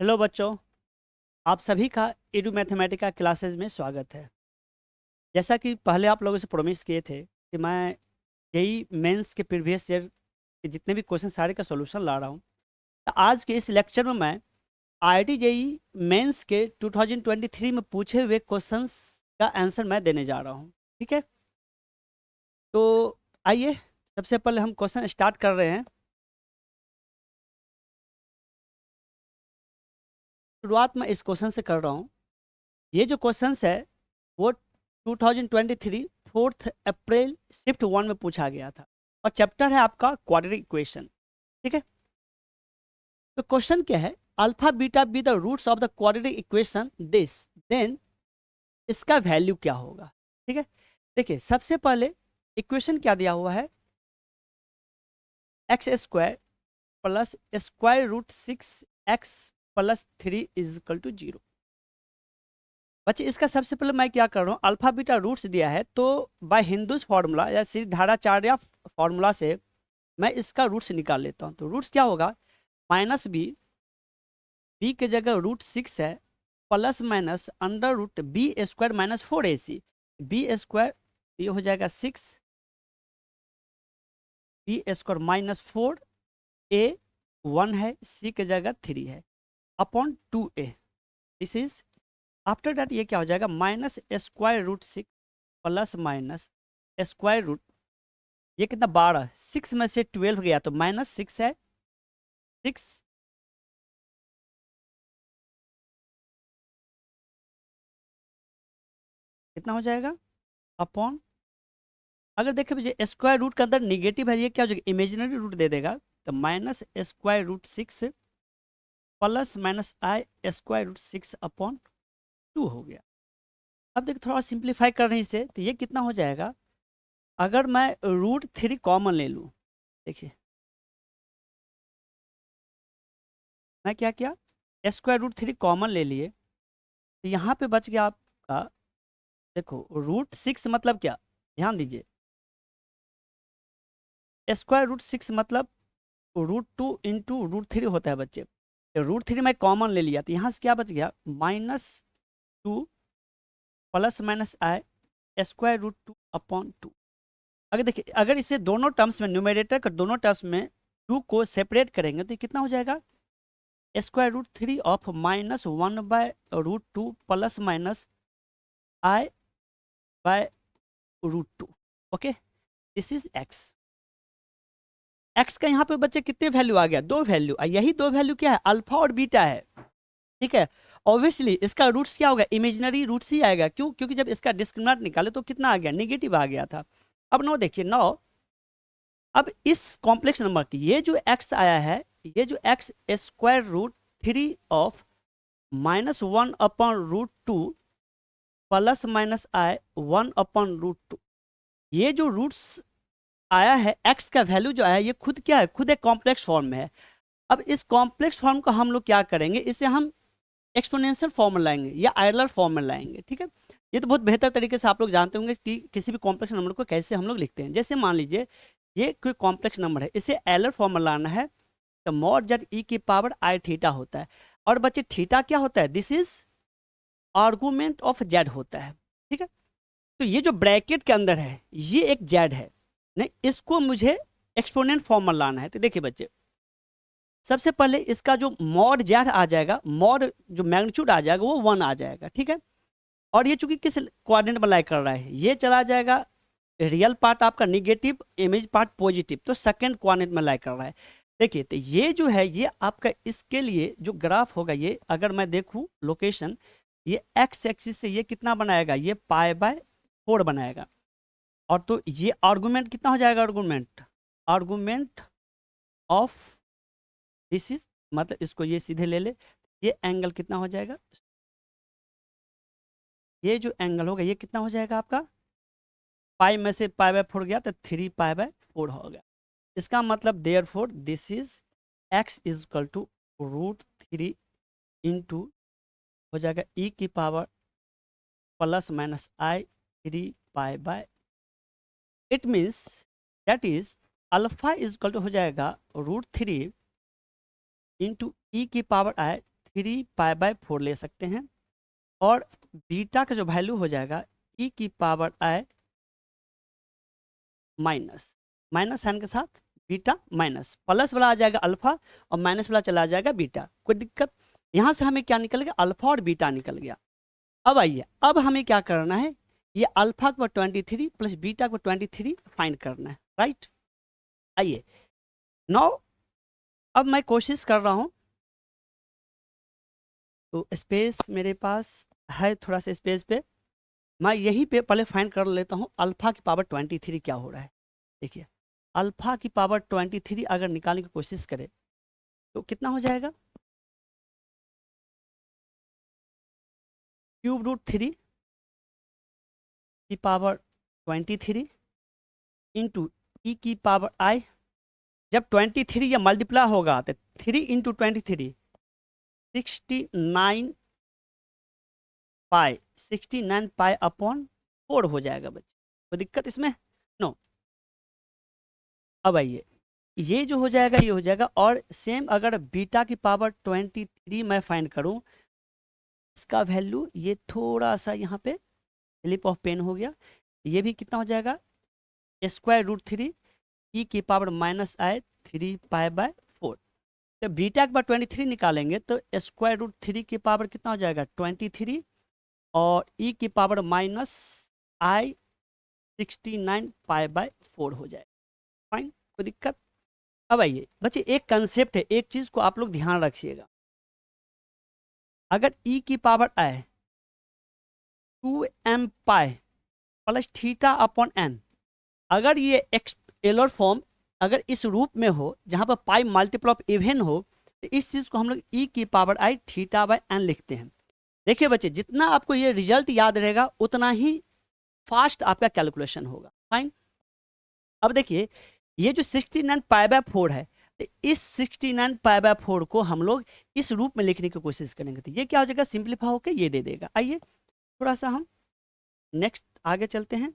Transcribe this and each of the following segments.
Hello बच्चों, आप सभी का एडू मैथमेटिका क्लासेस में स्वागत है। जैसा कि पहले आप लोगों से प्रॉमिस किए थे कि मैं जेई मेंस के प्रीवियस ईयर के जितने भी क्वेश्चन सारे का सॉल्यूशन ला रहा हूँ। तो आज के इस लेक्चर में मैं आईआईटी जेई मेंस के 2023 में पूछे हुए क्वेश्चंस का आंसर मैं देने जा रहा हूँ। ठीक है, तो आइए सबसे पहले हम क्वेश्चन स्टार्ट कर रहे हैं। शुरुआत मैं इस क्वेश्चन से कर रहा हूँ। ये जो क्वेश्चंस है वो 2023 4 अप्रैल शिफ्ट 1 में पूछा गया था और चैप्टर है आपका क्वाड्रेटिक इक्वेशन। ठीक है, तो क्वेश्चन क्या है, alpha beta be the roots of the quadratic equation this then इसका वैल्यू क्या होगा। ठीक है, देखिए सबसे पहले इक्वेशन क्या दिया हुआ है, x square plus square root 6x plus 3 is equal to 0। बच्चे इसका सबसे पहले मैं क्या कर रहा हूँ, अल्फा बीटा रूट्स दिया है तो बाय हिंदूज फार्मूला या श्री धाराचार्य फार्मूला से मैं इसका रूट्स निकाल लेता हूँ। तो रूट्स क्या होगा, माइनस बी, बी के जगह रूट 6 है, plus minus under root b square minus 4ac, b square ये हो जाएगा 6, बी स्क्वायर माइनस 4, ए 1 है, सी के जगह 3 है, upon 2a। This is after that ये क्या हो जाएगा, minus square root 6 plus minus square root, ये कितना 12, 6 में से 12 गया तो माइनस 6 है, 6 कितना हो जाएगा अपॉन, अगर देखें मुझे स्क्वायर रूट के अंदर निगेटिव है, ये क्या हो जाएगा इमेजिनरी रूट दे देगा, तो minus square root 6 plus minus i square root 6 upon 2 हो गया। अब देखिए थोड़ा सिंप्लीफाई कर रहे हैं इसे, तो ये कितना हो जाएगा, अगर मैं रूट 3 कॉमन ले लूँ, देखिए मैं क्या किया, स्क्वायर रूट 3 कॉमन ले लिए, तो यहाँ पे बच गया आपका, देखो रूट 6 मतलब क्या, ध्यान दीजिए, स्क्वायर रूट 6 मतलब √2 × √3 होता है बच्चे। तो √3 मैं कॉमन ले लिया, तो यहाँ से क्या बच गया, -2 plus minus i square root 2 upon 2। अगर देखिए अगर इसे दोनों टर्म्स में न्यूमरेटर का दोनों टर्म्स में 2 को सेपरेट करेंगे तो ये कितना हो जाएगा, square root 3 of -1/√2 plus minus i/√2। Okay, this is x. X का यहाँ पे बच्चे कितने वैल्यू आ गया, 2 वैल्यू, यही 2 वैल्यू क्या है, अल्फा और बीटा है। ठीक है, ऑब्वियसली इसका रूट्स क्या होगा, इमेजिनरी रूट्स ही आएगा, क्यों, क्योंकि जब इसका डिस्क्रिमिनेंट निकाले तो कितना आ गया, नेगेटिव आ गया था। अब नो देखिए, नो अब इस कॉम्प्लेक्स नंबर की ये जो एक्स आया है, ये जो x square root 3 of -1/√2 plus minus i 1/√2, ये जो रूट्स आया है, एक्स का वैल्यू जो आया ये खुद क्या है, खुद एक कॉम्प्लेक्स फॉर्म में है। अब इस कॉम्प्लेक्स फॉर्म को हम लोग क्या करेंगे, इसे हम एक्सपोनेंशियल फॉर्म में लाएंगे या आयलर फॉर्म में लाएंगे। ठीक है, ये तो बहुत बेहतर तरीके से आप लोग जानते होंगे कि किसी भी कॉम्प्लेक्स नंबर को कैसे हम लोग लिखते हैं। जैसे मान लीजिए ये कोई कॉम्प्लेक्स नंबर है, इसे आयलर फॉर्म में लाना है, तो मॉड जेड ई की पावर आई थीटा होता है। और बच्चे थीटा क्या होता है, this is argument of Z होता है। ठीक है, तो ये जो ब्रैकेट के अंदर है ये एक जेड है, नहीं इसको मुझे एक्सपोनेंट फॉर्म में लाना है। तो देखिए बच्चे, सबसे पहले इसका जो मॉड जेड आ जाएगा, मॉड जो मैग्नीट्यूड आ जाएगा वो 1 आ जाएगा। ठीक है, और ये चूंकि किस क्वाड्रेंट में लाई कर रहा है, ये चला जाएगा रियल पार्ट आपका निगेटिव, इमेज पार्ट पॉजिटिव, तो सेकंड क्वाड्रेंट में लाई कर रहा है। देखिए तो ये जो है ये आपका इसके लिए जो ग्राफ होगा, ये अगर मैं देखूं लोकेशन, ये एक्स एक्सिस से ये कितना बनाएगा, ये π/4 बनाएगा। और तो ये आर्गुमेंट कितना हो जाएगा, argument argument of this is, मतलब इसको ये सीधे ले ले, ये एंगल कितना हो जाएगा, ये जो एंगल होगा ये कितना हो जाएगा आपका, पाई में से π/4 गया तो 3π/4 हो गया। इसका मतलब therefore this is x is equal to √3 into हो जाएगा ई की power plus minus i 3π/, it means that is alpha is equal to हो जाएगा √3 इंटू ई की पावर आई 3π/4 ले सकते हैं, और बीटा का जो वैल्यू हो जाएगा e की पावर i माइनस साइन के साथ बीटा माइनस, प्लस वाला आ जाएगा अल्फा और माइनस वाला चला जाएगा बीटा। कोई दिक्कत? यहां से हमें क्या निकल गया? अल्फा और बीटा निकल गया। अब आइए, अब हमें क्या करना है, ये अल्फा को 23 प्लस बीटा को 23 फाइंड करना है, राइट। आइए नाउ, अब मैं कोशिश कर रहा हूं, तो स्पेस मेरे पास है थोड़ा सा स्पेस पे, मैं यहीं पे पहले फाइंड कर लेता हूं अल्फा की पावर 23 क्या हो रहा है। देखिए, अल्फा की पावर 23 अगर निकालने की कोशिश करें तो कितना हो जाएगा? √3 की पावर 23 इंटू ई की पावर आई। जब 23 या मल्टीप्लाई होगा तो 3 इंटू 23 69 पाई अपॉन 4 हो जाएगा बच्चे। कोई दिक्कत इसमें? नो। अब आइए, ये जो हो जाएगा ये हो जाएगा, और सेम अगर बीटा की पावर 23 मैं फाइंड करूं, इसका वैल्यू ये थोड़ा सा यहाँ पे स्लिप ऑफ पेन हो गया, ये भी कितना हो जाएगा? √3 ई की पावर -i 3π/4। जब बीटा के बाद 23 निकालेंगे तो √3 की पावर कितना हो जाएगा? 23, और ई की पावर -i 69π/4 हो जाएगा। फाइन, कोई दिक्कत? अब आइए बच्चे, एक कंसेप्ट है, एक चीज को आप लोग ध्यान रखिएगा। अगर ई की power i 2m pi plus theta upon n, अगर ये एलर फॉर्म अगर इस रूप में हो जहां पर पाई मल्टीपल ऑफ इवन हो, तो इस चीज को हम लोग ई की पावर i θ/n लिखते हैं। देखिए बच्चे, जितना आपको ये रिजल्ट याद रहेगा उतना ही फास्ट आपका कैलकुलेशन होगा। फाइन। अब देखिए, ये जो 69π/4 है, तो इस 69π/4 को हम लोग इस रूप में लिखने की कोशिश करेंगे, तो ये क्या हो जाएगा? सिंप्लीफाई होकर ये दे देगा। आइए थोड़ा सा हम नेक्स्ट आगे चलते हैं।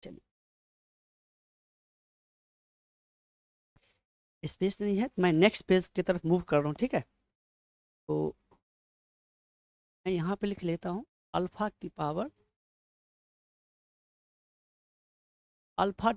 चलिए, स्पेस नहीं है, मैं नेक्स्ट पेज की तरफ मूव कर रहा हूँ, ठीक है। तो मैं यहाँ पे लिख लेता हूँ अल्फा की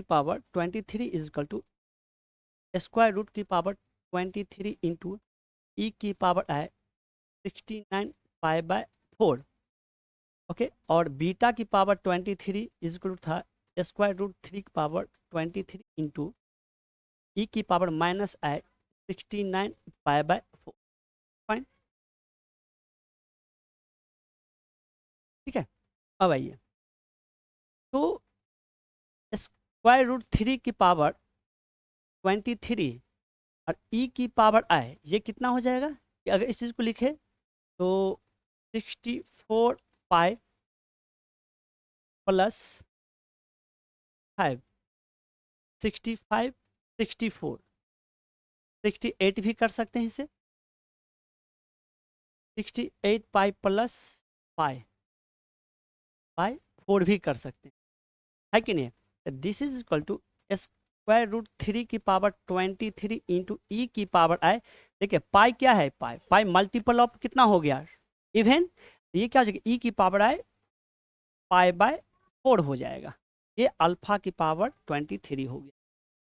power 23 is equal to square root की पावर 23 इंटू ई की पावर i 69π/4। ओके, और बीटा की पावर 23 इज इक्वल टू था √3 की पावर 23 इंटू ई की पावर -i 69π/4। फाइन, ठीक है। अब आइए, तो √3 की पावर 23 और ई की पावर i, ये कितना हो जाएगा? कि अगर इस चीज़ को लिखे तो 64 पाई प्लस 5, 65, 64, 68 भी कर सकते हैं इसे, 68 पाई प्लस पाई 4 भी कर सकते हैं, है कि नहीं? तो दिस इज इक्वल टू √3 की पावर 23 इंटू ई की पावर i। देखिए, पाई क्या है? पाई मल्टीपल ऑफ कितना हो गया? इवन। ये क्या हो जाएगा? ई की पावर i π/4 हो जाएगा। ये अल्फा की पावर 23 हो गया।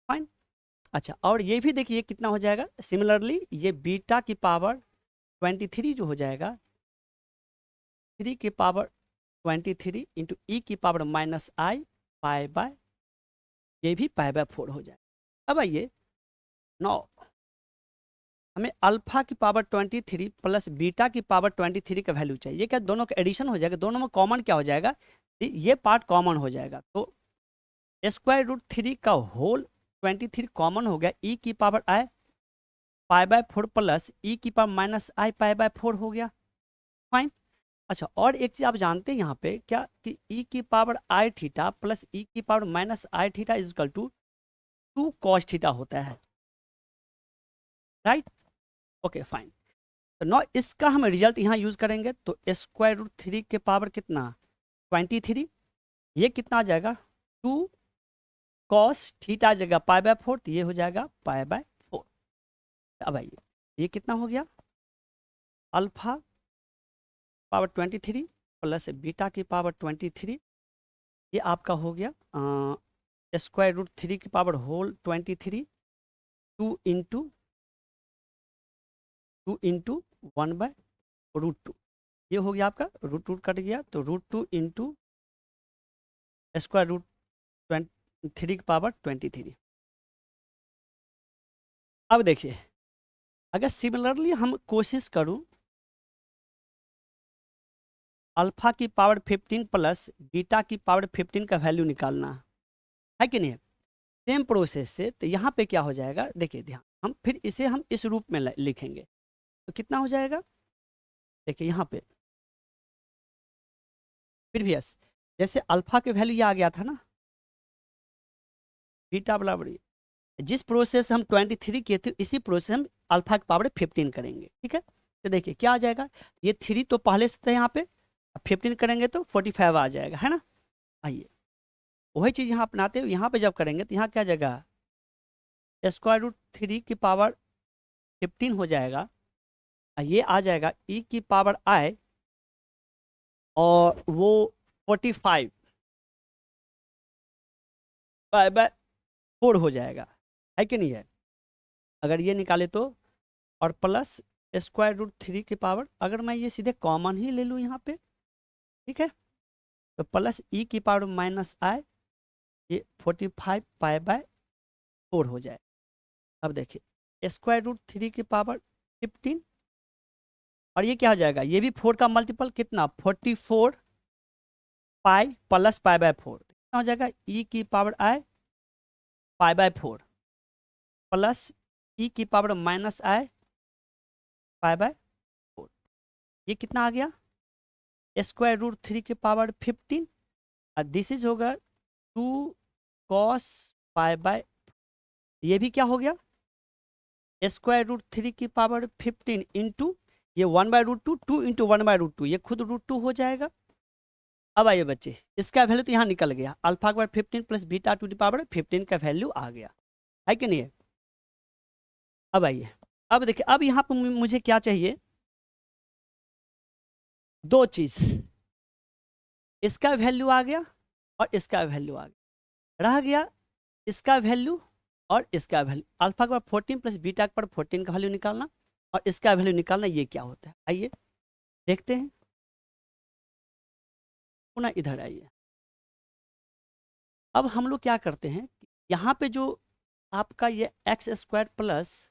फाइन। अच्छा, और ये भी देखिए कितना हो जाएगा? सिमिलरली ये बीटा की पावर 23 जो हो जाएगा 3 की पावर 23 इंटू ई की पावर -i π/, ये भी π/4 हो जाएगा। अब आइए, 9 हमें अल्फा की पावर 23 प्लस बीटा की पावर 23 का वैल्यू चाहिए। क्या दोनों का एडिशन हो जाएगा? दोनों में कॉमन क्या हो जाएगा? ये पार्ट कॉमन हो जाएगा, तो √3 का होल 23 कॉमन हो गया, ई की पावर i π/4 प्लस ई की पावर -i π/4 हो गया। फाइन। अच्छा, और एक चीज आप जानते हैं यहाँ पे क्या, कि ई की power i theta plus e की power -i theta is equal to 2 cos theta होता है, राइट। Okay fine. तो नो, इसका हम रिजल्ट यहाँ यूज करेंगे, तो √3 के पावर कितना? 23, ये कितना आ जाएगा? 2 कॉस थीटा जगह पाई बाय 4, तो ये हो जाएगा पाई बाय 4। अब आइए ये कितना हो गया, अल्फा पावर 23 प्लस बीटा की पावर 23, ये आपका हो गया स्क्वायर रूट 3 की पावर होल 23, 2 इंटू 1/√2, ये हो गया आपका, रूट रूट कट गया तो √2 इंटू स्क्वायर रूट 3 की पावर 23। अब देखिए अगर सिमिलरली हम कोशिश करूं अल्फा की पावर 15 प्लस बीटा की पावर 15 का वैल्यू निकालना है कि नहीं, सेम प्रोसेस से, तो यहाँ पे क्या हो जाएगा, देखिए ध्यान, हम फिर इसे हम इस रूप में लिखेंगे तो कितना हो जाएगा, देखिए यहाँ पे फिर भी यस, जैसे अल्फा के वैल्यू ये आ गया था ना, बीटा बराबर जिस प्रोसेस हम 23 किए थे इसी प्रोसेस हम अल्फा की पावर 15 करेंगे, ठीक है। तो देखिए क्या आ जाएगा, ये 3 तो पहले से था यहाँ पे, 15 करेंगे तो 45 आ जाएगा, है ना। आइए वही चीज़ यहाँ अपनाते हुए यहाँ पे जब करेंगे तो यहाँ क्या जगह स्क्वायर रूट 3 की पावर 15 हो जाएगा, ये आ जाएगा ई की पावर आई और वो 45 बाय 4 हो जाएगा, है कि नहीं है। अगर ये निकाले तो और प्लस स्क्वायर रूट 3 की पावर, अगर मैं ये सीधे कॉमन ही ले लूँ यहाँ पे, ठीक है, तो प्लस ई की पावर माइनस आई, ये 45 पाई बाय 4 हो जाए। अब देखिए स्क्वायर रूट 3 की पावर 15 और ये क्या हो जाएगा, ये भी 4 का मल्टीपल कितना 44 पाई प्लस पाई/4 कितना हो जाएगा, ई की पावर आई पाई/4 प्लस ई की पावर माइनस आई पाई/4, ये कितना आ गया स्क्वायर रूट 3 की पावर 15 और दिस इज होगा 2 कॉस पाई/, ये भी क्या हो गया स्क्वायर रूट 3 की पावर 15 इंटू ये 1/√2, 2 इंटू 1/√2, ये खुद √2 हो जाएगा। अब आइए बच्चे इसका वैल्यू तो यहाँ निकल गया, अल्फा के power 15 plus beta two the power 15 का वैल्यू आ गया, है कि नहीं है। अब आइए अब देखिए, अब यहाँ पर मुझे क्या चाहिए, दो चीज, इसका वैल्यू आ गया और इसका वैल्यू आ गया, रह गया इसका वैल्यू और इसका वैल्यू, अल्फा के पावर 14 प्लस बीटा के पावर 14 का वैल्यू निकालना और इसका वैल्यू निकालना, ये क्या होता है आइए देखते हैं। पुनः इधर आइए, अब हम लोग क्या करते हैं, यहाँ पे जो आपका ये x² प्लस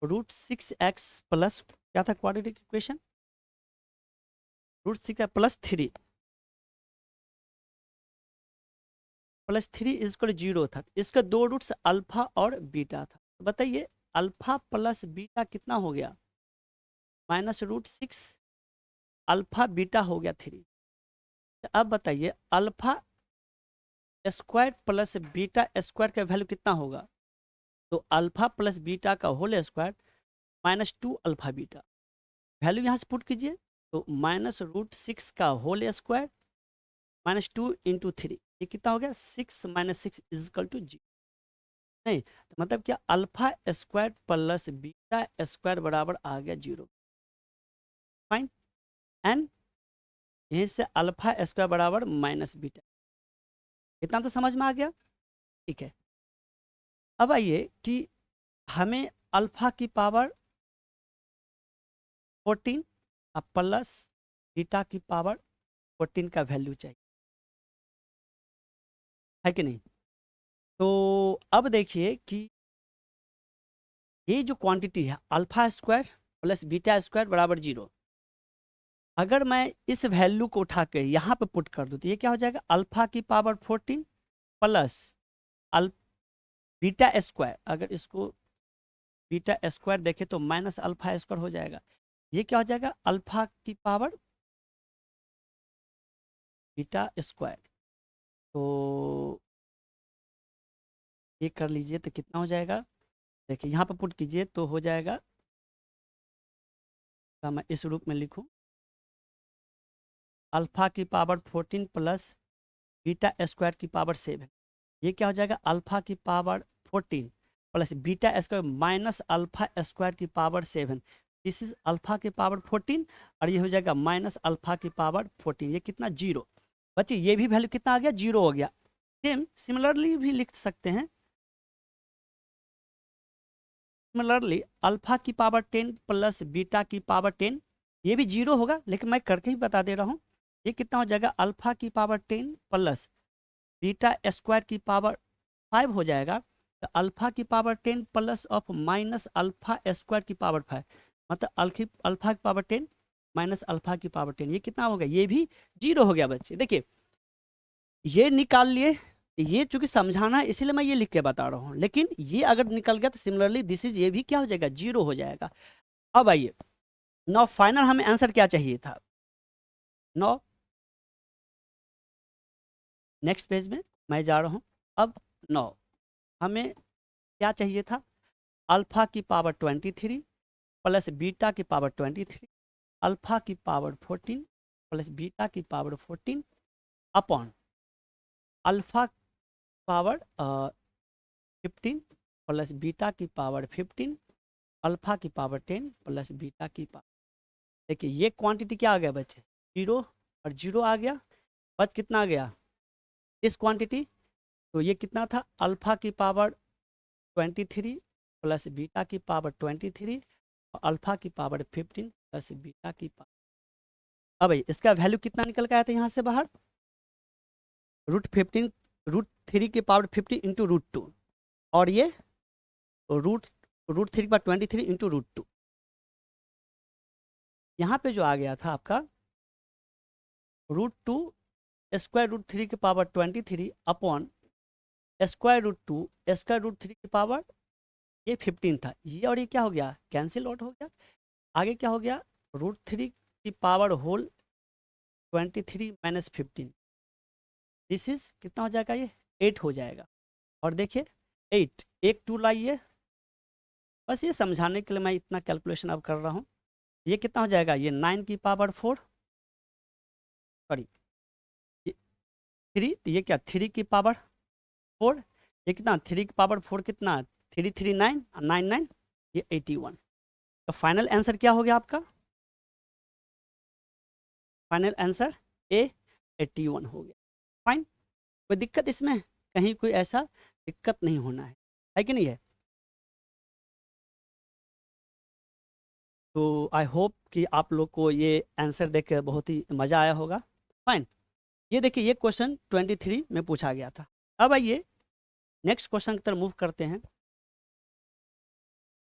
√6x प्लस क्या था क्वाड्रेटिक इक्वेशन, √6 +3 इजकल 0 था, इसका दो रूट्स अल्फा और बीटा था, तो बताइए अल्फा प्लस बीटा कितना हो गया -√6, अल्फा बीटा हो गया 3। तो अब बताइए alpha square plus beta square का वैल्यू कितना होगा, तो अल्फा प्लस बीटा का whole square -2 alpha beta, value यहाँ से पुट कीजिए तो -√6 का होल स्क्वायर -2 इंटू 3, ये कितना हो गया 6 - 6 इजकल टू 0, नहीं तो मतलब क्या alpha square plus beta square बराबर आ गया 0, फाइन, एंड यहीं से अल्फा स्क्वायर बराबर माइनस बीटा, इतना तो समझ में आ गया, ठीक है। अब आइए कि हमें अल्फा की पावर 14 अब प्लस बीटा की पावर 14 का वैल्यू चाहिए, है कि नहीं। तो अब देखिए कि ये जो क्वांटिटी है alpha square plus beta square बराबर 0, अगर मैं इस वैल्यू को उठा के यहाँ पे पुट कर दूँ तो ये क्या हो जाएगा, अल्फा की पावर 14 प्लस अल बीटा स्क्वायर, अगर इसको बीटा स्क्वायर देखें तो माइनस अल्फा स्क्वायर हो जाएगा, ये क्या हो जाएगा अल्फा की पावर बीटा स्क्वायर, तो ये कर लीजिए तो कितना हो जाएगा, देखिए यहाँ पर पुट कीजिए तो हो जाएगा, तो मैं इस रूप में लिखूं अल्फा की पावर 14 प्लस बीटा स्क्वायर की पावर 7, ये क्या हो जाएगा, अल्फा की power 14 plus beta square minus alpha square की पावर 7। दिस इज अल्फा की पावर 14 और ये हो जाएगा माइनस अल्फा की पावर 14। ये कितना, 0। बच्चे ये भी वैल्यू कितना आ गया, 0 हो गया। सेम सिमिलरली भी लिख सकते हैं, सिमिलरली अल्फा की पावर 10 प्लस बीटा की पावर 10, ये भी 0 होगा, लेकिन मैं करके ही बता दे रहा हूँ। ये कितना हो जाएगा, अल्फा की पावर 10 प्लस बीटा स्क्वायर की पावर 5 हो जाएगा। तो अल्फा की power 10 plus of minus alpha square की पावर 5, मतलब अल्फा की पावर 10 माइनस अल्फा की पावर 10, ये कितना हो गया, ये भी 0 हो गया बच्चे। देखिए ये निकाल लिए, ये चूंकि समझाना है इसलिए मैं ये लिख के बता रहा हूँ, लेकिन ये अगर निकल गया तो सिमिलरली दिस इज, ये भी क्या हो जाएगा, 0 हो जाएगा। अब आइए नाउ फाइनल हमें आंसर क्या चाहिए था। नाउ नेक्स्ट पेज में मैं जा रहा हूँ। अब नाउ हमें क्या चाहिए था, अल्फा की पावर 23 प्लस बीटा की पावर 23, अल्फा की पावर 14 प्लस बीटा की power 14 upon alpha power 15 plus beta की पावर 15, अल्फा की पावर 10 प्लस बीटा की पावर। देखिए ये क्वांटिटी क्या आ गया बच्चे, 0 और 0 आ गया, बच कितना आ गया, इस क्वांटिटी। तो ये कितना था, अल्फा की पावर 23 प्लस बीटा की पावर 23 और अल्फा की पावर 15 प्लस बीटा की पावर। अब भाई इसका वैल्यू कितना निकल के आया था यहाँ से बाहर, √15 √3 की पावर 50 इंटू √2, और ये √3 की पावर 23 इंटू √2। यहाँ पे जो आ गया था आपका √2 स्क्वायर √3 की पावर 23 अपॉन स्क्वायर √2 स्क्वायर √3 की पावर, ये 15 था, ये और ये क्या हो गया, कैंसिल आउट हो गया। आगे क्या हो गया, √3 की power whole 23 minus 15, this is कितना हो जाएगा, ये 8 हो जाएगा। और देखिए 8 एक 2 लाइए, बस ये समझाने के लिए मैं इतना कैलकुलेशन अब कर रहा हूँ। ये कितना हो जाएगा, ये 9 की पावर 4, सॉरी 3, तो ये क्या 3 की पावर 4, ये कितना 3 की पावर 4 कितना 3 3 9 9 9, ये 81। तो फाइनल आंसर क्या हो गया आपका, फाइनल आंसर ए 81 हो गया। फाइन, कोई दिक्कत इसमें, कहीं कोई ऐसा दिक्कत नहीं होना है कि नहीं है। तो आई होप कि आप लोग को ये आंसर देख के बहुत ही मज़ा आया होगा। फाइन, ये देखिए ये क्वेश्चन 23 में पूछा गया था। अब आइए नेक्स्ट क्वेश्चन की तरफ मूव करते हैं।